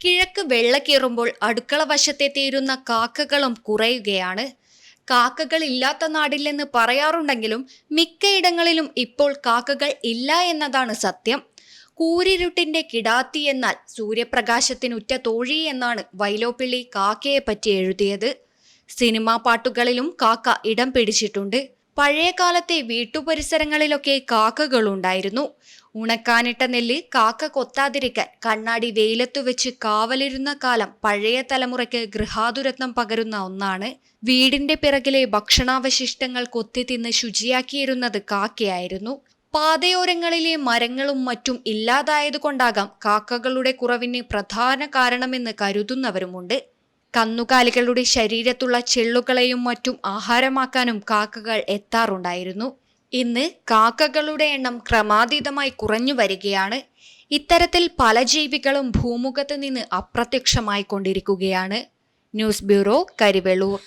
കിഴക്ക് വെള്ളക്കേറുമ്പോൾ അടുക്കള വശത്തെത്തിയിരുന്ന കാക്കകളും കുറയുകയാണ്. കാക്കകൾ ഇല്ലാത്ത നാടില്ലെന്ന് പറയാറുണ്ടെങ്കിലും മിക്കയിടങ്ങളിലും ഇപ്പോൾ കാക്കകൾ ഇല്ല എന്നതാണ് സത്യം. കൂരിരുട്ടിന്റെ കിടാത്തി എന്നാൽ സൂര്യപ്രകാശത്തിനുറ്റ തോഴി എന്നാണ് വൈലോപ്പിള്ളി കാക്കയെ പറ്റി എഴുതിയത്. സിനിമാ പാട്ടുകളിലും കാക്ക ഇടം പിടിച്ചിട്ടുണ്ട്. പഴയ കാലത്തെ വീട്ടുപരിസരങ്ങളിലൊക്കെ കാക്കകളുണ്ടായിരുന്നു. ഉണക്കാനിട്ട നെല്ല് കാക്ക കൊത്താതിരിക്കാൻ കണ്ണാടി വെയിലത്തു വെച്ച് കാവലിരുന്ന കാലം പഴയ തലമുറയ്ക്ക് ഗൃഹാതുരത്വം പകരുന്ന ഒന്നാണ്. വീടിന്റെ പിറകിലെ ഭക്ഷണാവശിഷ്ടങ്ങൾ കൊത്തി തിന്ന് ശുചിയാക്കിയിരുന്നത് കാക്കയായിരുന്നു. പാതയോരങ്ങളിലെ മരങ്ങളും മറ്റും ഇല്ലാതായതുകൊണ്ടാകാം കാക്കകളുടെ കുറവിന് പ്രധാന കാരണമെന്ന് കരുതുന്നവരുമുണ്ട്. കന്നുകാലികളുടെ ശരീരത്തുള്ള ചെള്ളുകളെയും മറ്റും ആഹാരമാക്കാനും കാക്കകൾ എത്താറുണ്ടായിരുന്നു. ഇന്ന് കാക്കകളുടെ എണ്ണം ക്രമാതീതമായി കുറഞ്ഞു വരികയാണ്. ഇത്തരത്തിൽ പല ജീവികളും ഭൂമുഖത്ത് നിന്ന് അപ്രത്യക്ഷമായി കൊണ്ടിരിക്കുകയാണ്. News bureau, Karivellur.